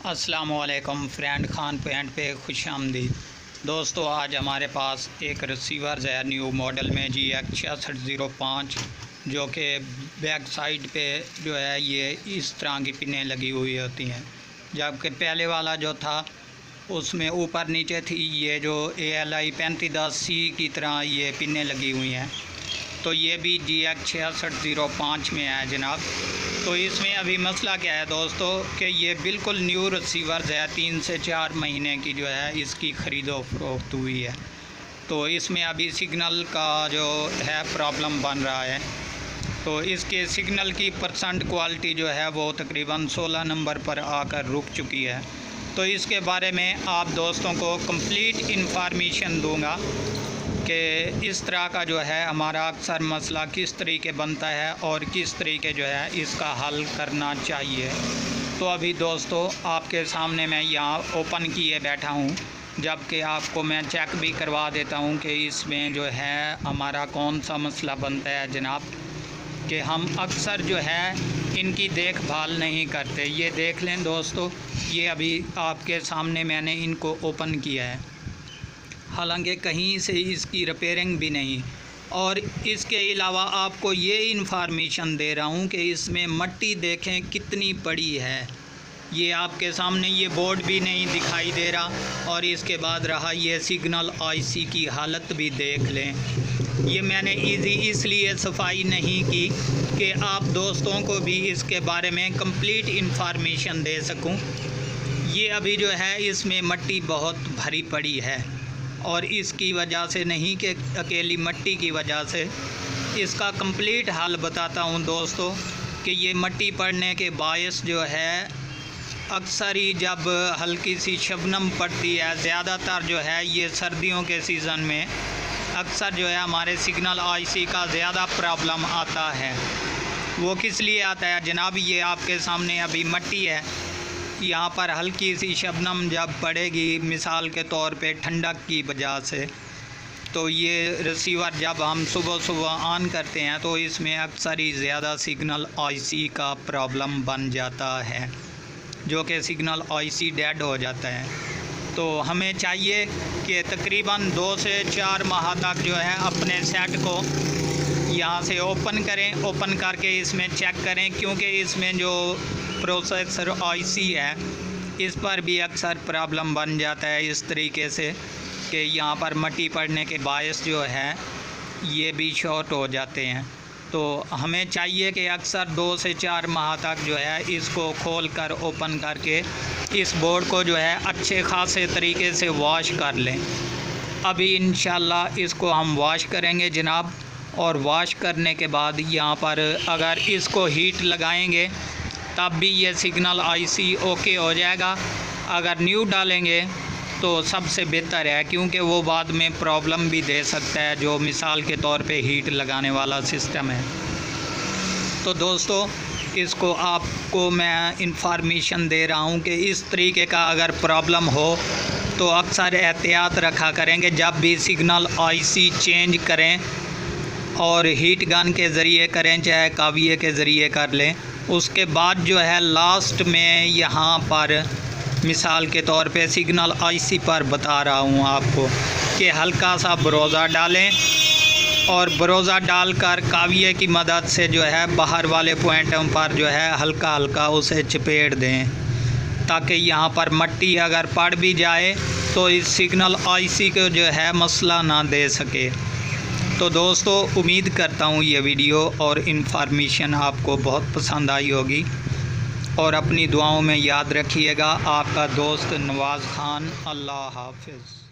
अस्सलामुअलैकुम friend, Khan point पे खुश आमदीद। दोस्तों, आज हमारे पास एक रिसीवर है न्यू मॉडल में GX6605, जो कि बैक साइड पे जो है ये इस तरह की पिनें लगी हुई होती हैं, जबकि पहले वाला जो था उसमें ऊपर नीचे थी ये जो ALI 3510C की तरह ये पिनें लगी हुई हैं। तो ये भी GX6605 में है जनाब। तो इसमें अभी मसला क्या है दोस्तों कि ये बिल्कुल न्यू रिसीवर है, 3 से 4 महीने की जो है इसकी ख़रीदो फरोख्त हुई है। तो इसमें अभी सिग्नल का जो है प्रॉब्लम बन रहा है। तो इसके सिग्नल की परसेंट क्वालिटी जो है वो तकरीबन 16 नंबर पर आकर रुक चुकी है। तो इसके बारे में आप दोस्तों को कंप्लीट इन्फॉर्मेशन दूंगा कि इस तरह का जो है हमारा अक्सर मसला किस तरीके बनता है और किस तरीके जो है इसका हल करना चाहिए। तो अभी दोस्तों आपके सामने मैं यहाँ ओपन किए बैठा हूँ, जबकि आपको मैं चेक भी करवा देता हूँ कि इसमें जो है हमारा कौन सा मसला बनता है जनाब, कि हम अक्सर जो है इनकी देखभाल नहीं करते। ये देख लें दोस्तों, ये अभी आपके सामने मैंने इनको ओपन किया है, हालांकि कहीं से इसकी रिपेयरिंग भी नहीं। और इसके अलावा आपको ये इन्फॉर्मेशन दे रहा हूँ कि इसमें मट्टी देखें कितनी पड़ी है। ये आपके सामने ये बोर्ड भी नहीं दिखाई दे रहा, और इसके बाद रहा ये सिग्नल IC की हालत भी देख लें। ये मैंने इसलिए सफाई नहीं की कि आप दोस्तों को भी इसके बारे में कंप्लीट इन्फॉर्मेशन दे सकूं। ये अभी जो है इसमें मट्टी बहुत भरी पड़ी है, और इसकी वजह से नहीं कि अकेली मट्टी की वजह से। इसका कंप्लीट हाल बताता हूं दोस्तों कि ये मट्टी पड़ने के बायस जो है अक्सर ही जब हल्की सी शबनम पड़ती है, ज़्यादातर जो है ये सर्दियों के सीज़न में अक्सर जो है हमारे सिग्नल IC का ज़्यादा प्रॉब्लम आता है। वो किस लिए आता है जनाब, ये आपके सामने अभी मट्टी है, यहाँ पर हल्की सी शबनम जब पड़ेगी मिसाल के तौर पे ठंडक की वजह से, तो ये रिसीवर जब हम सुबह सुबह ऑन करते हैं तो इसमें अक्सर ही ज़्यादा सिग्नल IC का प्रॉब्लम बन जाता है, जो कि सिग्नल IC डेड हो जाता है। तो हमें चाहिए कि तकरीबन 2 से 4 माह तक जो है अपने सेट को यहाँ से ओपन करें, ओपन करके इसमें चेक करें, क्योंकि इसमें जो प्रोसेसर IC है इस पर भी अक्सर प्रॉब्लम बन जाता है इस तरीके से कि यहाँ पर मट्टी पड़ने के बायस जो है ये भी शॉर्ट हो जाते हैं। तो हमें चाहिए कि अक्सर 2 से 4 माह तक जो है इसको खोल कर ओपन करके इस बोर्ड को जो है अच्छे खासे तरीके से वॉश कर लें। अभी इंशाल्लाह इसको हम वॉश करेंगे जनाब, और वॉश करने के बाद यहाँ पर अगर इसको हीट लगाएंगे तब भी ये सिग्नल IC ओके हो जाएगा। अगर न्यू डालेंगे तो सबसे बेहतर है, क्योंकि वो बाद में प्रॉब्लम भी दे सकता है, जो मिसाल के तौर पे हीट लगाने वाला सिस्टम है। तो दोस्तों, इसको आपको मैं इन्फॉर्मेशन दे रहा हूँ कि इस तरीके का अगर प्रॉब्लम हो तो अक्सर एहतियात रखा करेंगे जब भी सिग्नल IC चेंज करें, और हीट गन के ज़रिए करें चाहे काविये के ज़रिए कर लें। उसके बाद जो है लास्ट में यहाँ पर मिसाल के तौर पे सिग्नल IC पर बता रहा हूँ आपको कि हल्का सा ब्रोज़ा डालें, और ब्रोज़ा डालकर काविये की मदद से जो है बाहर वाले पॉइंटों पर जो है हल्का हल्का उसे चपेट दें, ताकि यहाँ पर मट्टी अगर पड़ भी जाए तो इस सिग्नल IC को जो है मसला ना दे सके। तो दोस्तों, उम्मीद करता हूँ ये वीडियो और इन्फॉर्मेशन आपको बहुत पसंद आई होगी, और अपनी दुआओं में याद रखिएगा। आपका दोस्त नवाज़ खान। अल्लाह हाफ़िज़।